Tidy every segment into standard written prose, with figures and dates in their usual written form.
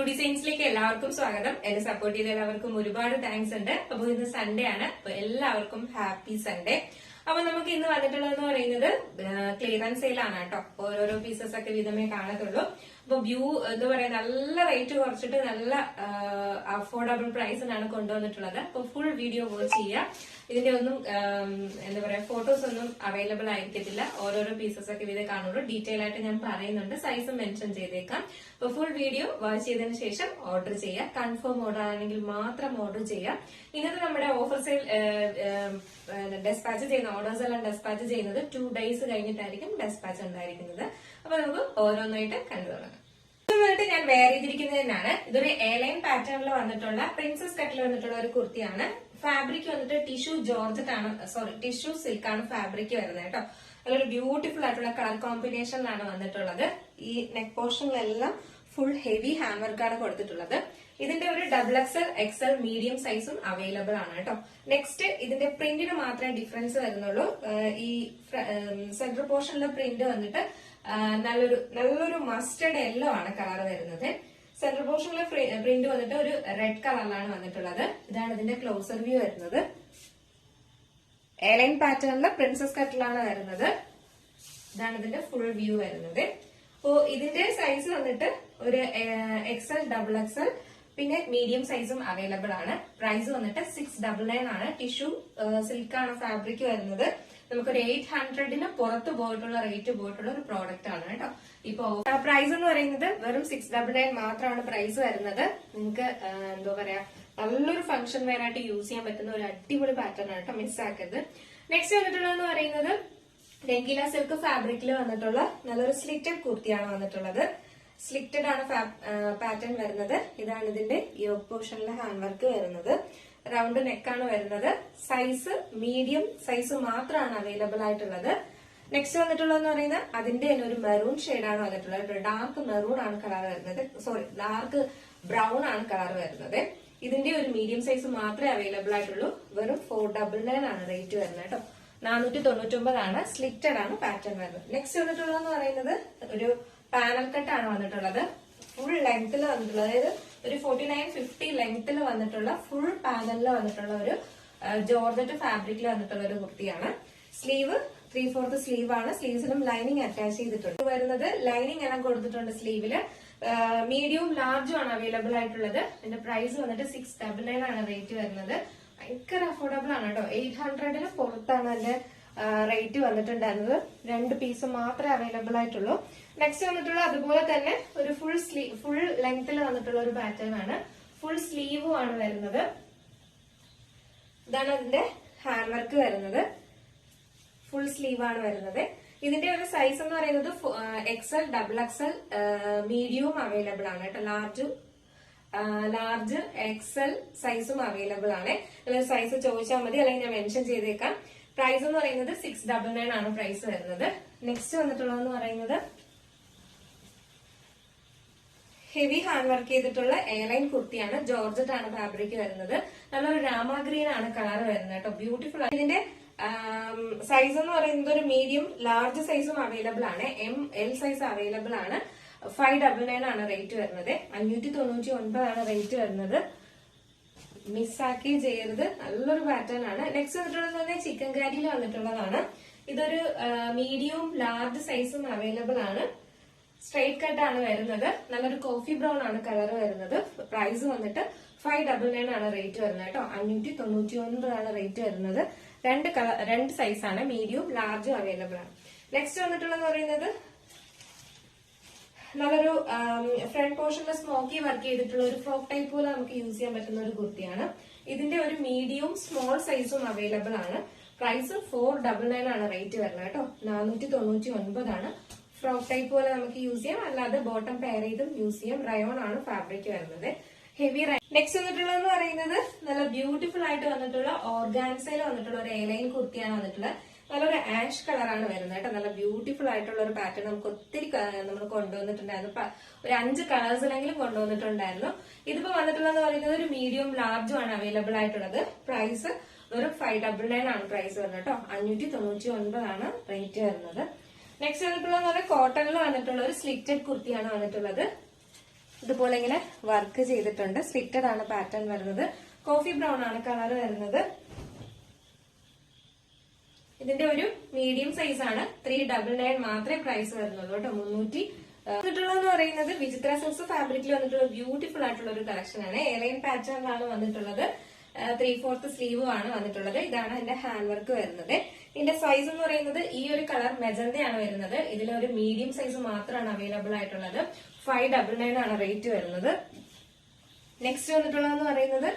ഡിസൈൻസിലേക്ക് എല്ലാവർക്കും സ്വാഗതം. എന്നെ സപ്പോർട്ട് ചെയ്ത എല്ലാവർക്കും ഒരുപാട് താങ്ക്സ് ഉണ്ട്. അപ്പൊ ഇന്ന് സൺഡേ ആണ്. അപ്പൊ എല്ലാവർക്കും ഹാപ്പി സൺഡേ. അപ്പൊ നമുക്ക് ഇന്ന് വന്നിട്ടുള്ളതെന്ന് പറയുന്നത് ക്ലിയറൻസ് സെയിലാണ് കേട്ടോ. ഓരോരോ പീസസ് ഒക്കെ വീതമേ കാണത്തുള്ളൂ. അപ്പൊ വ്യൂ എന്താ പറയാ, നല്ല റേറ്റ് കുറച്ചിട്ട് നല്ല അഫോർഡബിൾ പ്രൈസിനാണ് കൊണ്ടുവന്നിട്ടുള്ളത്. അപ്പൊ ഫുൾ വീഡിയോ വാച്ച് ചെയ്യുക. ഇതിന്റെ ഒന്നും എന്താ പറയാ, ഫോട്ടോസ് ഒന്നും അവൈലബിൾ ആയിരിക്കത്തില്ല. ഓരോരോ പീസസ് ഒക്കെ വീതം കാണുള്ളൂ. ഡീറ്റെയിൽ ആയിട്ട് ഞാൻ പറയുന്നുണ്ട്. സൈസ് മെൻഷൻ ചെയ്തേക്കാം. അപ്പൊ ഫുൾ വീഡിയോ വാച്ച് ചെയ്തതിനു ശേഷം ഓർഡർ ചെയ്യുക. കൺഫേം ഓർഡർ ആണെങ്കിൽ മാത്രം ഓർഡർ ചെയ്യുക. ഇന്നത്തെ നമ്മുടെ ഓഫർ സെയിൽ ഡെസ്പാച്ച് ചെയ്യുന്ന ഓർഡേഴ്സ് എല്ലാം ഡെസ്പാച്ച് ചെയ്യുന്നത് 2 days കഴിഞ്ഞിട്ടായിരിക്കും ഡെസ്പാച്ച് ഉണ്ടായിരിക്കുന്നത്. അപ്പൊ നമുക്ക് ഓരോന്നായിട്ട് കണ്ടു തുടങ്ങാം. ഞാൻ വെയർ ചെയ്തിരിക്കുന്നത് തന്നെയാണ്. ഇതൊരു എയർലൈൻ പാറ്റേണിൽ വന്നിട്ടുള്ള പ്രിൻസസ് കട്ടിൽ വന്നിട്ടുള്ള ഒരു കുർത്തിയാണ്. ഫാബ്രിക് വന്നിട്ട് ടിഷ്യൂ ജോർജറ്റ് ആണ്, ടിഷ്യൂ സിൽക്ക് ആണ് ഫാബ്രിക് വരുന്നത് കേട്ടോ. നല്ലൊരു ബ്യൂട്ടിഫുൾ ആയിട്ടുള്ള കളർ കോമ്പിനേഷനിലാണ് വന്നിട്ടുള്ളത്. ഈ നെക്ക് പോർഷനിലെല്ലാം ഫുൾ ഹെവി ഹാൻഡ് വർക്കാണ് കൊടുത്തിട്ടുള്ളത്. ഇതിന്റെ ഒരു XXL, XL മീഡിയം സൈസും അവൈലബിൾ ആണ് കേട്ടോ. നെക്സ്റ്റ് ഇതിന്റെ പ്രിന്റിന് മാത്രമേ ഡിഫറൻസ് വരുന്നുള്ളൂ. ഈ സെന്റർ പോർഷനിലെ പ്രിന്റ് വന്നിട്ട് നല്ലൊരു മസ്റ്റർഡ് യെല്ലോ ആണ് കളർ വരുന്നത്. സെന്റർ പോർഷനിലെ പ്രിന്റ് വന്നിട്ട് ഒരു റെഡ് കളറിലാണ് വന്നിട്ടുള്ളത്. ഇതാണ് ഇതിന്റെ ക്ലോസർ വ്യൂ വരുന്നത്. എയർലൈൻ പാറ്റേണിലെ പ്രിൻസസ് കട്ടിലാണ് വരുന്നത്. ഇതാണ് ഇതിന്റെ ഫുൾ വ്യൂ വരുന്നത്. അപ്പോ ഇതിന്റെ സൈസ് വന്നിട്ട് ഒരു XL, XXL പിന്നെ മീഡിയം സൈസും അവൈലബിൾ ആണ്. പ്രൈസ് വന്നിട്ട് 699 ആണ്. ടിഷ്യൂ സിൽക്കാണ് ഫാബ്രിക് വരുന്നത്. നമുക്കൊരു 800 പുറത്ത് പോയിട്ടുള്ള റേറ്റ് പോയിട്ടുള്ള ഒരു പ്രോഡക്റ്റ് ആണ് കേട്ടോ. ഇപ്പൊ പ്രൈസ് എന്ന് പറയുന്നത് വെറും 699 മാത്രമാണ് പ്രൈസ് വരുന്നത്. നിങ്ങൾക്ക് എന്താ പറയാ, നല്ലൊരു ഫംഗ്ഷൻ വെയർ ആയിട്ട് യൂസ് ചെയ്യാൻ പറ്റുന്ന ഒരു അടിപൊളി പാറ്റേൺ ആണ് കേട്ടോ. മിസ്സാക്കരുത്. നെക്സ്റ്റ് വന്നിട്ടുള്ളതെന്ന് പറയുന്നത് രംഗീല സിൽക്ക് ഫാബ്രിക്കിൽ വന്നിട്ടുള്ള നല്ലൊരു സ്ലിറ്റഡ് കുർത്തിയാണ് വന്നിട്ടുള്ളത്. സ്ലിറ്റഡ് ആണ് പാറ്റേൺ വരുന്നത്. ഇതാണ് ഇതിന്റെ യോക്ക് പോർഷനിലെ ഹാൻഡ് വർക്ക് വരുന്നത്. റൗണ്ട് നെക്കാണ് വരുന്നത്. സൈസ് മീഡിയം സൈസ് മാത്രമാണ് അവൈലബിൾ ആയിട്ടുള്ളത്. നെക്സ്റ്റ് വന്നിട്ടുള്ളതെന്ന് പറയുന്നത് അതിന്റെ തന്നെ ഒരു മെറൂൺ ഷെയ്ഡാണ് വന്നിട്ടുള്ളത്. ഡാർക്ക് മെറൂൺ ആണ് കളർ വരുന്നത്. ഡാർക്ക് ബ്രൗൺ ആണ് കളർ വരുന്നത്. ഇതിന്റെ ഒരു മീഡിയം സൈസ് മാത്രമേ അവൈലബിൾ ആയിട്ടുള്ളൂ. വെറും 499 ആണ് റേറ്റ് വരുന്നത് കേട്ടോ. 499 ആണ്. സ്ലിറ്റഡ് ആണ് പാറ്റേൺ വരുന്നത്. നെക്സ്റ്റ് വന്നിട്ടുള്ളതെന്ന് പറയുന്നത് ഒരു പാനൽ കട്ടാണ് വന്നിട്ടുള്ളത്. ഫുൾ ലെങ്ത്തിൽ വന്നിട്ടുള്ളത്, അതായത് ഒരു 49-50 ലെങ്ത്തിൽ വന്നിട്ടുള്ള ഫുൾ പാനലിൽ വന്നിട്ടുള്ള ഒരു ജോർജറ്റ് ഫാബ്രിക്കിൽ വന്നിട്ടുള്ള ഒരു കുർത്തിയാണ്. സ്ലീവ് 3/4 സ്ലീവ് ആണ്. സ്ലീവ്സിലും ലൈനിങ് അറ്റാച്ച് ചെയ്തിട്ടുണ്ട്. വരുന്നത് ലൈനിങ് എല്ലാം കൊടുത്തിട്ടുണ്ട് സ്ലീവില്. മീഡിയവും ലാർജും ആണ് അവൈലബിൾ ആയിട്ടുള്ളത്. ഇതിന്റെ പ്രൈസ് വന്നിട്ട് 699 ആണ് റേറ്റ് വരുന്നത്. ഭയങ്കര അഫോർഡബിൾ ആണ് കേട്ടോ. 800 പുറത്താണ് അതിന്റെ റേറ്റ് വന്നിട്ടുണ്ടായിരുന്നത്. 2 പീസ് മാത്രമേ അവൈലബിൾ ആയിട്ടുള്ളൂ. നെക്സ്റ്റ് വന്നിട്ടുള്ള അതുപോലെ തന്നെ ഒരു ഫുൾ ലെങ്ത്തിൽ വന്നിട്ടുള്ള ഒരു പാറ്റേൺ ആണ്. ഫുൾ സ്ലീവും ആണ് വരുന്നത്. ഇതാണ് അതിന്റെ ഹാൻഡ് വർക്ക് വരുന്നത്. ഫുൾ സ്ലീവ് ആണ് വരുന്നത്. ഇതിന്റെ ഒരു സൈസ് എന്ന് പറയുന്നത് XL, XXL മീഡിയവും അവൈലബിൾ ആണ് കേട്ടോ. ലാർജ് XL സൈസും അവൈലബിൾ ആണ്. സൈസ് ചോദിച്ചാൽ മതി, അല്ലെങ്കിൽ ഞാൻ മെൻഷൻ ചെയ്തേക്കാം. പ്രൈസ് എന്ന് പറയുന്നത് 699 ആണ് പ്രൈസ് വരുന്നത്. നെക്സ്റ്റ് വന്നിട്ടുള്ളതെന്ന് പറയുന്നത് ഹെവി ഹാൻഡ് വർക്ക് ചെയ്തിട്ടുള്ള എയർലൈൻ കുർത്തിയാണ്. ജോർജറ്റ് ആണ് ഫാബ്രിക് വരുന്നത്. നല്ലൊരു രാമ ഗ്രീൻ ആണ് കളർ വരുന്നത് കേട്ടോ. ബ്യൂട്ടിഫുൾ ആണ്. ഇതിന്റെ സൈസ് എന്ന് പറയുന്നത് ഒരു മീഡിയം ലാർജ് സൈസും അവൈലബിൾ ആണ്. ML സൈസ് അവൈലബിൾ ആണ്. 599 ആണ് റേറ്റ് വരുന്നത്. 599 ആണ് റേറ്റ് വരുന്നത്. മിസ്സാക്കി ചെയ്യരുത്. നല്ലൊരു പാറ്റേൺ ആണ്. നെക്സ്റ്റ് വന്നിട്ടുള്ളത് ചിക്കൻ കാരിയിൽ വന്നിട്ടുള്ളതാണ്. ഇതൊരു മീഡിയവും ലാർജ് സൈസും അവൈലബിൾ ആണ്. സ്ട്രൈറ്റ് കട്ട് ആണ് വരുന്നത്. നല്ലൊരു കോഫി ബ്രൗൺ ആണ് കളർ വരുന്നത്. പ്രൈസ് വന്നിട്ട് 599 ആണ് റേറ്റ് വരുന്നത് കേട്ടോ. 599 ആണ് റേറ്റ് വരുന്നത്. 2 സൈസാണ്, മീഡിയവും ലാർജും അവൈലബിൾ ആണ്. നെക്സ്റ്റ് വന്നിട്ടുള്ളതെന്ന് പറയുന്നത് നല്ലൊരു ഫ്രണ്ട് പോർഷനിൽ സ്മോക്കി വർക്ക് ചെയ്തിട്ടുള്ള ഒരു ഫ്രോക്ക് ടൈപ്പ് പോലെ നമുക്ക് യൂസ് ചെയ്യാൻ പറ്റുന്ന ഒരു കുർത്തിയാണ്. ഇതിന്റെ ഒരു മീഡിയവും സ്മോൾ സൈസും അവൈലബിൾ ആണ്. പ്രൈസ് 499 ആണ് റേറ്റ് വരുന്നത് കേട്ടോ. 499 ആണ്. ഫ്രോക്ക് ടൈപ്പ് പോലെ നമുക്ക് യൂസ് ചെയ്യാം, അല്ലാതെ ബോട്ടം പെയർ ചെയ്തും യൂസ് ചെയ്യാം. റയോൺ ആണ് ഫാബ്രിക് വരുന്നത്. ഹെവി നെക്സ്റ്റ് വന്നിട്ടുള്ളതെന്ന് പറയുന്നത് നല്ല ബ്യൂട്ടിഫുൾ ആയിട്ട് വന്നിട്ടുള്ള ഓർഗാൻസയിൽ വന്നിട്ടുള്ള ഒരു എയർലൈൻ കുർത്തിയാണ് വന്നിട്ടുള്ളത്. നല്ലൊരു ആഷ് കളറാണ് വരുന്നത് കേട്ടോ. നല്ല ബ്യൂട്ടിഫുൾ ആയിട്ടുള്ള ഒരു പാറ്റേൺ നമുക്ക് ഒത്തിരി നമ്മൾ കൊണ്ടുവന്നിട്ടുണ്ടായിരുന്നു. ഒരു 5 കളേഴ്സിലെങ്കിലും കൊണ്ടുവന്നിട്ടുണ്ടായിരുന്നു. ഇതിപ്പോ വന്നിട്ടുള്ളതെന്ന് പറയുന്നത് ഒരു മീഡിയം ലാർജും ആണ് അവൈലബിൾ ആയിട്ടുള്ളത്. പ്രൈസ് വെറും 599 ആണ് പ്രൈസ് വരുന്നത് കേട്ടോ. 599 ആണ് റേറ്റ് വരുന്നത്. നെക്സ്റ്റ് വന്നിട്ടുള്ളത് കോട്ടണിൽ വന്നിട്ടുള്ള ഒരു സ്ലിറ്റഡ് കുർത്തിയാണ് വന്നിട്ടുള്ളത്. ഇതുപോലെ ഇങ്ങനെ വർക്ക് ചെയ്തിട്ടുണ്ട്. സ്ലിറ്റഡ് ആണ് പാറ്റേൺ വരുന്നത്. കോഫി ബ്രൗൺ ആണ് കളർ വരുന്നത്. ഇതിന്റെ ഒരു മീഡിയം സൈസ് ആണ്. 399 മാത്രമേ പ്രൈസ് വരുന്നുള്ളൂ കേട്ടോ. 300 വന്നിട്ടുള്ളതെന്ന് പറയുന്നത് വിചിത്ര സിൽക്സ് ഫാബ്രിക്കിൽ വന്നിട്ടുള്ള ബ്യൂട്ടിഫുൾ ആയിട്ടുള്ള ഒരു കളക്ഷൻ ആണ്. എയർലൈൻ പാറ്റേണിലാണ് വന്നിട്ടുള്ളത്. 3/4 സ്ലീവ് ആണ് വന്നിട്ടുള്ളത്. ഇതാണ് എന്റെ ഹാൻഡ് വർക്ക് വരുന്നത്. ഇതിന്റെ സൈസ് എന്ന് പറയുന്നത് ഈ ഒരു കളർ മെജന്തയാണ് വരുന്നത്. ഇതിലൊരു മീഡിയം സൈസ് മാത്രമാണ് അവൈലബിൾ ആയിട്ടുള്ളത്. 599 ആണ് റേറ്റ് വരുന്നത്. നെക്സ്റ്റ് വന്നിട്ടുള്ളതെന്ന് പറയുന്നത്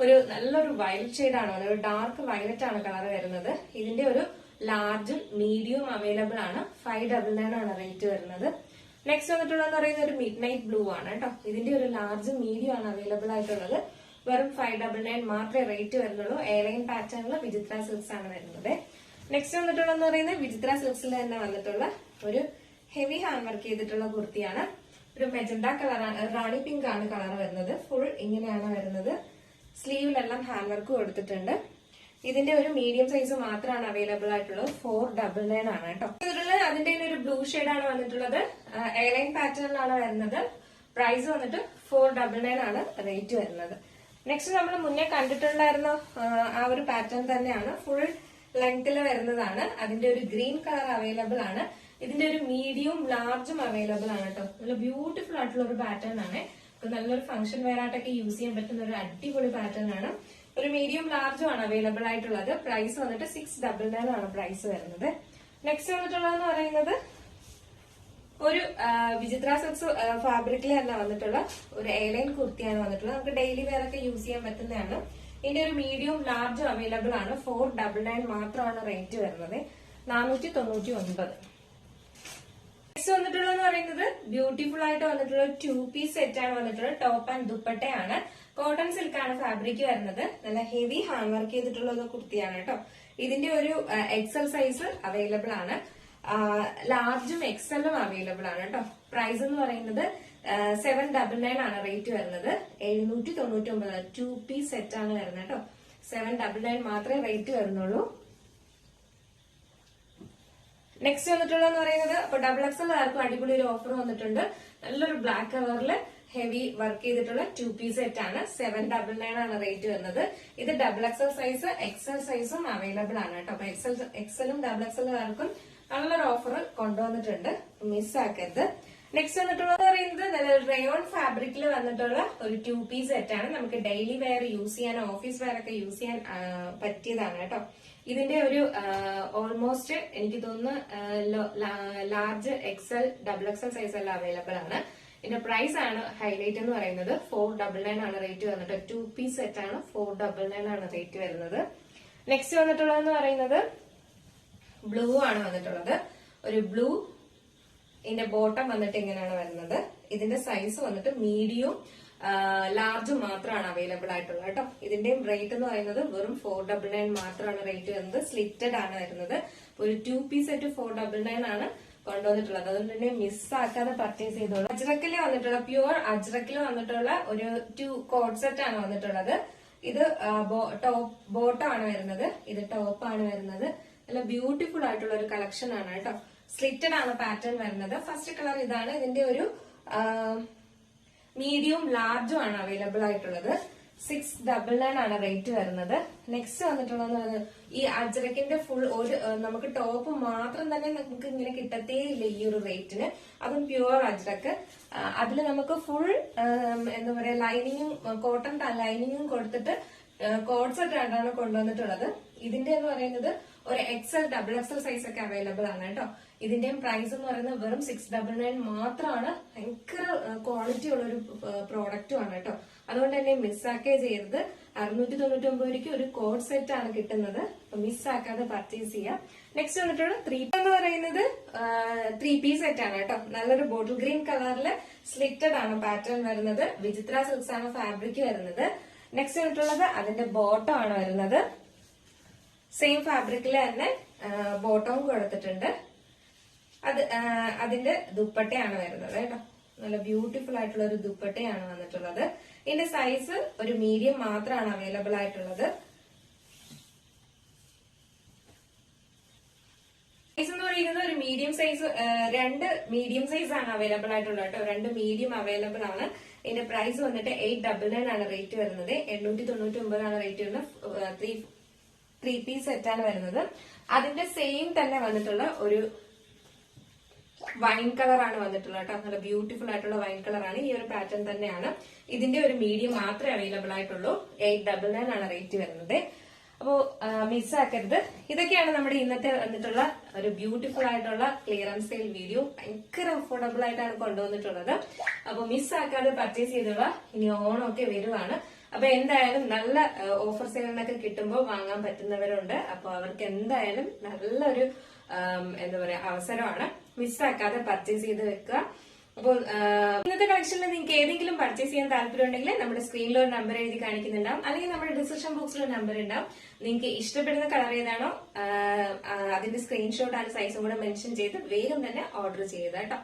ഒരു നല്ലൊരു വയലറ്റ് ഷെയ്ഡാണ്, ഒരു ഡാർക്ക് വയലറ്റ് ആണ് കളർ വരുന്നത്. ഇതിന്റെ ഒരു ലാർജും മീഡിയവും അവൈലബിൾ ആണ്. 599 ആണ് റേറ്റ് വരുന്നത്. നെക്സ്റ്റ് വന്നിട്ടുള്ളതെന്ന് പറയുന്നത് ഒരു മിഡ് നൈറ്റ് ബ്ലൂ ആണ് കേട്ടോ. ഇതിന്റെ ഒരു ലാർജും മീഡിയം ആണ് അവൈലബിൾ ആയിട്ടുള്ളത്. വെറും 599 മാത്രമേ റേറ്റ് വരുന്നുള്ളൂ. എയർലൈൻ പാറ്റേണിൽ വിചിത്ര സിൽക്സ് ആണ് വരുന്നത്. നെക്സ്റ്റ് വന്നിട്ടുള്ളതെന്ന് പറയുന്നത് വിചിത്ര സിൽക്സിൽ തന്നെ വന്നിട്ടുള്ള ഒരു ഹെവി ഹാൻഡ് വർക്ക് ചെയ്തിട്ടുള്ള കുർത്തിയാണ്. ഒരു മെജന്റ കളറാണ്, റാണി പിങ്ക് ആണ് കളർ വരുന്നത്. ഫുൾ ഇങ്ങനെയാണ് വരുന്നത്. സ്ലീവിലെല്ലാം ഹാൻഡ് വർക്ക് കൊടുത്തിട്ടുണ്ട്. ഇതിന്റെ ഒരു മീഡിയം സൈസ് മാത്രമാണ് അവൈലബിൾ ആയിട്ടുള്ളത്. 499 ആണ് കേട്ടോ. അതിന്റെ ഒരു ബ്ലൂ ഷെയ്ഡാണ് വന്നിട്ടുള്ളത്. എയർലൈൻ പാറ്റേണിലാണ് വരുന്നത്. പ്രൈസ് വന്നിട്ട് 499 ആണ് റേറ്റ് വരുന്നത്. നെക്സ്റ്റ് നമ്മൾ മുന്നേ കണ്ടിട്ടുണ്ടായിരുന്ന ആ ഒരു പാറ്റേൺ തന്നെയാണ്. ഫുൾ ലെങ്ത്തിൽ വരുന്നതാണ്. അതിന്റെ ഒരു ഗ്രീൻ കളർ അവൈലബിൾ ആണ്. ഇതിന്റെ ഒരു മീഡിയവും ലാർജും അവൈലബിൾ ആണ് കേട്ടോ. നല്ല ബ്യൂട്ടിഫുൾ ആയിട്ടുള്ള ഒരു പാറ്റേൺ ആണ്. നല്ലൊരു ഫംഗ്ഷൻ വെയർ ആയിട്ടൊക്കെ യൂസ് ചെയ്യാൻ പറ്റുന്ന ഒരു അടിപൊളി പാറ്റേൺ ആണ്. ഒരു മീഡിയം ലാർജും ആണ് അവൈലബിൾ ആയിട്ടുള്ളത്. പ്രൈസ് വന്നിട്ട് 699 ആണ് പ്രൈസ് വരുന്നത്. നെക്സ്റ്റ് വന്നിട്ടുള്ളതെന്ന് പറയുന്നത് ഒരു വിചിത്ര സിൽക്സ് ഫാബ്രിക്കിൽ തന്നെ വന്നിട്ടുള്ള ഒരു എയർലൈൻ കുർത്തിയാണ് വന്നിട്ടുള്ളത്. നമുക്ക് ഡെയിലി വെയർ ഒക്കെ യൂസ് ചെയ്യാൻ പറ്റുന്നതാണ്. ഇതിന്റെ ഒരു മീഡിയവും ലാർജും അവൈലബിൾ ആണ്. 499 മാത്രമാണ് റേറ്റ് വരുന്നത്. 499. നെക്സ്റ്റ് വന്നിട്ടുള്ളതെന്ന് പറയുന്നത് ബ്യൂട്ടിഫുൾ ആയിട്ട് വന്നിട്ടുള്ള 2 പീസ് സെറ്റ് ആണ് വന്നിട്ടുള്ളത്. ടോപ്പ് ആൻഡ് ദുപ്പട്ടയാണ്. കോട്ടൺ സിൽക്ക് ആണ് ഫാബ്രിക് വരുന്നത്. നല്ല ഹെവി ഹാൻഡ് വർക്ക് ചെയ്തിട്ടുള്ള ഒരു കുർത്തിയാണ് കേട്ടോ. ഇതിന്റെ ഒരു എക്സൽ സൈസ് അവൈലബിൾ ആണ്. ലാർജും എക്സലും അവൈലബിൾ ആണ് കേട്ടോ. പ്രൈസ് എന്ന് പറയുന്നത് 799 ആണ് റേറ്റ് വരുന്നത്. 799 2 പീസ് സെറ്റ് ആണ് വരുന്നത് കേട്ടോ. 799 മാത്രമേ റേറ്റ് വരുന്നുള്ളൂ. നെക്സ്റ്റ് വന്നിട്ടുള്ളതെന്ന് പറയുന്നത് അപ്പൊ ഡബിൾ എക്സൽ ആർക്കും അടിപൊളി ഒരു ഓഫർ വന്നിട്ടുണ്ട്. നല്ലൊരു ബ്ലാക്ക് കളറിൽ ഹെവി വർക്ക് ചെയ്തിട്ടുള്ള 2 പീസ് സെറ്റ് ആണ്. 799 ആണ് റേറ്റ് വരുന്നത്. ഇത് ഡബിൾ എക്സൽ സൈസ് എക്സൽ സൈസും അവൈലബിൾ ആണ് കേട്ടോ. അപ്പൊ എക്സലും ഡബിൾ എക്സലുകാർക്കും നല്ലൊരു ഓഫർ കൊണ്ടുവന്നിട്ടുണ്ട്. മിസ് ആക്കരുത്. നെക്സ്റ്റ് വന്നിട്ടുള്ളത് പറയുന്നത് നല്ല റയോൺ ഫാബ്രിക്കിൽ വന്നിട്ടുള്ള ഒരു 2 പീസ് സെറ്റ് ആണ്. നമുക്ക് ഡെയിലി വെയർ യൂസ് ചെയ്യാൻ, ഓഫീസ് വെയർ ഒക്കെ യൂസ് ചെയ്യാൻ പറ്റിയതാണ് കേട്ടോ. ഇതിന്റെ ഒരു ഓൾമോസ്റ്റ് എനിക്ക് തോന്നുന്നു large XL double XL size എല്ലാം അവൈലബിൾ ആണ്. ഇതിന്റെ പ്രൈസ് ആണ് ഹൈലൈറ്റ് എന്ന് പറയുന്നത്. 499 ആണ് റേറ്റ് വന്നിട്ട്. 2 പീസ് സെറ്റ് ആണ്. 499 ആണ് റേറ്റ് വരുന്നത്. നെക്സ്റ്റ് വന്നിട്ടുള്ളതെന്ന് പറയുന്നത് ബ്ലൂ ആണ് വന്നിട്ടുള്ളത്. ഒരു ബ്ലൂ. ഇതിന്റെ ബോട്ടം വന്നിട്ട് ഇങ്ങനെയാണ് വരുന്നത്. ഇതിന്റെ സൈസ് വന്നിട്ട് മീഡിയവും ലാർജും മാത്രമാണ് അവൈലബിൾ ആയിട്ടുള്ളത് കേട്ടോ. ഇതിന്റെയും റേറ്റ് എന്ന് പറയുന്നത് വെറും 499 മാത്രമാണ് റേറ്റ് വരുന്നത്. സ്ലിറ്റഡ് ആണ് വരുന്നത്. ഒരു 2 പീസ് സെറ്റ് 499 ആണ് കൊണ്ടുവന്നിട്ടുള്ളത്. അതുകൊണ്ട് തന്നെ മിസ്സാക്കാതെ പർച്ചേസ് ചെയ്തോളൂ. അജ്രക്കിൽ വന്നിട്ടുള്ള പ്യുവർ അജ്രക്കിൽ വന്നിട്ടുള്ള ഒരു 2 കോഡ് സെറ്റ് ആണ് വന്നിട്ടുള്ളത്. ഇത് ബോട്ടം ആണ് വരുന്നത്. ഇത് ടോപ്പ് ആണ് വരുന്നത്. നല്ല ബ്യൂട്ടിഫുൾ ആയിട്ടുള്ള ഒരു കളക്ഷൻ ആണ് കേട്ടോ. സ്ലിറ്റഡ് ആണ് പാറ്റേൺ വരുന്നത്. ഫസ്റ്റ് കളർ ഇതാണ്. ഇതിന്റെ ഒരു മീഡിയവും ലാർജും ആണ് അവൈലബിൾ ആയിട്ടുള്ളത്. 699 ആണ് റേറ്റ് വരുന്നത്. നെക്സ്റ്റ് വന്നിട്ടുള്ളത് ഈ അജ്രക്കിന്റെ ഫുൾ ഒരു നമുക്ക് ടോപ്പ് മാത്രം തന്നെ നമുക്ക് ഇങ്ങനെ കിട്ടത്തേ ഇല്ല ഈ ഒരു റേറ്റിന്. അതും പ്യുവർ അജ്രക്ക്. അതിൽ നമുക്ക് ഫുൾ എന്താ പറയാ ലൈനിങ്ങും കോട്ടൺ ലൈനിങ്ങും കൊടുത്തിട്ട് കോഡ് സെറ്റ് ആയിട്ടാണ് കൊണ്ടുവന്നിട്ടുള്ളത്. ഇതിന്റെ എന്ന് പറയുന്നത് ഒരു എക്സൽ ഡബിൾ എക്സൽ സൈസ് ഒക്കെ അവൈലബിൾ ആണ് കേട്ടോ. ഇതിന്റെയും പ്രൈസ് എന്ന് പറയുന്നത് വെറും 699 മാത്രമാണ്. ഭയങ്കര ക്വാളിറ്റി ഉള്ള ഒരു പ്രോഡക്റ്റും ആണ് കേട്ടോ. അതുകൊണ്ട് തന്നെ മിസ്സാക്കേ ചെയ്യരുത്. 699 ഒരു കോഡ് സെറ്റ് ആണ് കിട്ടുന്നത്. മിസ്സാക്കാതെ പർച്ചേസ് ചെയ്യാം. നെക്സ്റ്റ് വന്നിട്ടുള്ള 3 എന്ന് പറയുന്നത് 3 പീസ് സെറ്റ് ആണ് കേട്ടോ. നല്ലൊരു ബോട്ടിൽ ഗ്രീൻ കളറില് സ്ലിറ്റഡ് ആണ് പാറ്റേൺ വരുന്നത്. വിചിത്ര സിൽക്സ് ആണ് ഫാബ്രിക് വരുന്നത്. നെക്സ്റ്റ് വന്നിട്ടുള്ളത് അതിന്റെ ബോട്ടം ആണ് വരുന്നത്. സെയിം ഫാബ്രിക്കിൽ തന്നെ ബോട്ടവും കൊടുത്തിട്ടുണ്ട്. അതിന്റെ ദുപ്പട്ടയാണ് വരുന്നത് കേട്ടോ. നല്ല ബ്യൂട്ടിഫുൾ ആയിട്ടുള്ള ഒരു ദുപ്പട്ടയാണ് വന്നിട്ടുള്ളത്. ഇതിന്റെ സൈസ് ഒരു മീഡിയം മാത്രമാണ് അവൈലബിൾ ആയിട്ടുള്ളത്. സൈസ് എന്ന് പറയുന്നത് ഒരു മീഡിയം സൈസ്, 2 മീഡിയം സൈസ് ആണ് അവൈലബിൾ ആയിട്ടുള്ളത് കേട്ടോ. 2 മീഡിയം അവൈലബിൾ ആണ്. ഇതിന്റെ പ്രൈസ് വന്നിട്ട് 899 ആണ് റേറ്റ് വരുന്നത്. 899 ആണ് റേറ്റ് വരുന്നത്. 3 പീസ് സെറ്റ് ആണ് വരുന്നത്. അതിന്റെ സെയിം തന്നെ വന്നിട്ടുള്ള ഒരു വൈൻ കളർ ആണ് വന്നിട്ടുള്ളത് കേട്ടോ. നല്ല ബ്യൂട്ടിഫുൾ ആയിട്ടുള്ള വൈൻ കളർ ആണ്. ഈ ഒരു പാറ്റേൺ തന്നെയാണ്. ഇതിന്റെ ഒരു മീഡിയം മാത്രമേ അവൈലബിൾ ആയിട്ടുള്ളൂ. 899 ആണ് റേറ്റ് വരുന്നത്. അപ്പോ മിസ്സാക്കരുത്. ഇതൊക്കെയാണ് നമ്മുടെ ഇന്നത്തെ വന്നിട്ടുള്ള ഒരു ബ്യൂട്ടിഫുൾ ആയിട്ടുള്ള ക്ലിയറൻസ് സെയിൽ വീഡിയോ. ഭയങ്കര അഫോർഡബിൾ ആയിട്ടാണ് കൊണ്ടുവന്നിട്ടുള്ളത്. അപ്പൊ മിസ്സാക്കാതെ പർച്ചേസ് ചെയ്തുള്ള. ഇനി ഓണമൊക്കെ വരുവാണ്. അപ്പൊ എന്തായാലും നല്ല ഓഫർ സെയിലിനൊക്കെ കിട്ടുമ്പോൾ വാങ്ങാൻ പറ്റുന്നവരുണ്ട്. അപ്പൊ അവർക്ക് എന്തായാലും നല്ലൊരു എന്താ പറയാ അവസരമാണ്. മിസ്സാക്കാതെ പർച്ചേസ് ചെയ്ത് വെക്കുക. അപ്പോൾ ഇന്നത്തെ കളക്ഷനിൽ നിങ്ങൾക്ക് ഏതെങ്കിലും പർച്ചേസ് ചെയ്യാൻ താല്പര്യം ഉണ്ടെങ്കിൽ നമ്മുടെ സ്ക്രീനിൽ ഒരു നമ്പർ എഴുതി കാണിക്കുന്നുണ്ടാവും, അല്ലെങ്കിൽ നമ്മുടെ ഡിസ്ക്രിപ്ഷൻ ബോക്സിൽ ഒരു നമ്പർ ഉണ്ടാവും. നിങ്ങൾക്ക് ഇഷ്ടപ്പെടുന്ന കളർ ഏതാണോ അതിന്റെ സ്ക്രീൻഷോട്ട് ആ സൈസും കൂടെ മെൻഷൻ ചെയ്ത് വേഗം തന്നെ ഓർഡർ ചെയ്യുക കേട്ടോ.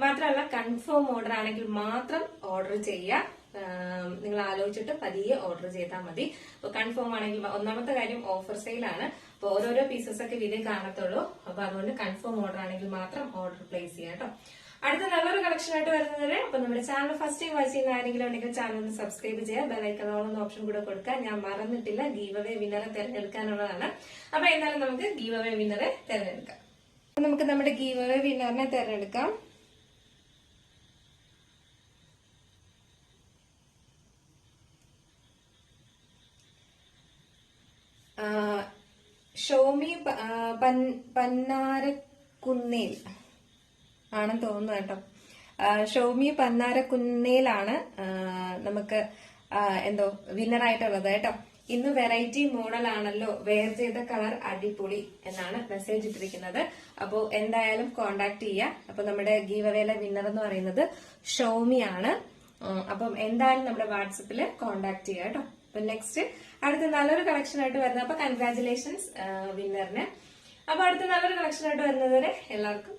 മാത്രമല്ല കൺഫേം ഓർഡർ ആണെങ്കിൽ മാത്രം ഓർഡർ ചെയ്യുക. നിങ്ങൾ ആലോചിച്ചിട്ട് പതിയെ ഓർഡർ ചെയ്താൽ മതി. അപ്പൊ കൺഫേം ആണെങ്കിൽ ഒന്നാമത്തെ കാര്യം ഓഫർ സെയിലാണ്. അപ്പൊ ഓരോരോ പീസസ് ഒക്കെ വില കാണത്തുള്ളൂ. അപ്പൊ അതുകൊണ്ട് കൺഫേം ഓർഡർ ആണെങ്കിൽ മാത്രം ഓർഡർ പ്ലേസ് ചെയ്യാം കേട്ടോ. അടുത്ത നല്ലൊരു കളക്ഷൻ ആയിട്ട് വരുന്നത്. അപ്പൊ നമ്മുടെ ചാനൽ ഫസ്റ്റ് ടൈം വാച്ച് ചെയ്യുന്ന ആരെങ്കിലും ഉണ്ടെങ്കിൽ ചാനൽ ഒന്ന് സബ്സ്ക്രൈബ് ചെയ്യുക. ബെലൈക്കൺ ഓൾ എന്ന ഓപ്ഷൻ കൂടെ കൊടുക്കുക. ഞാൻ മറന്നിട്ടില്ല, ഗീവ് അവേ വിന്നറെ തിരഞ്ഞെടുക്കാനുള്ളതാണ്. അപ്പൊ എന്നാലും നമുക്ക് ഗീവ് അവേ വിന്നറെ തിരഞ്ഞെടുക്കാം. നമുക്ക് നമ്മുടെ ഗീവ് അവേ വിന്നറിനെ തിരഞ്ഞെടുക്കാം. ഷോമി പന്നാരക്കുന്നേൽ ആണെന്ന് തോന്നുന്നു കേട്ടോ. ഷോമി പന്നാരക്കുന്നേലാണ് നമുക്ക് എന്തോ വിന്നറായിട്ടുള്ളത് കേട്ടോ. ഇന്ന് വെറൈറ്റി മോഡൽ ആണല്ലോ, വെയർ ചെയ്ത കളർ അടിപൊളി എന്നാണ് മെസ്സേജ് ഇട്ടിരിക്കുന്നത്. അപ്പോ എന്തായാലും കോണ്ടാക്ട് ചെയ്യുക. അപ്പൊ നമ്മുടെ ഗീവ് അവേയിലെ വിന്നർ എന്ന് പറയുന്നത് ഷോമി ആണ്. അപ്പം എന്തായാലും നമ്മുടെ വാട്സപ്പില് കോണ്ടാക്ട് ചെയ്യുക കേട്ടോ. അപ്പൊ നെക്സ്റ്റ് അടുത്ത നല്ലൊരു കളക്ഷൻ ആയിട്ട് വരുന്നത്. അപ്പൊ കൺഗ്രാറ്റുലേഷൻസ് വിന്നറിന്. അപ്പൊ അടുത്ത നല്ലൊരു കളക്ഷൻ ആയിട്ട് വരുന്നതുവരെ എല്ലാവർക്കും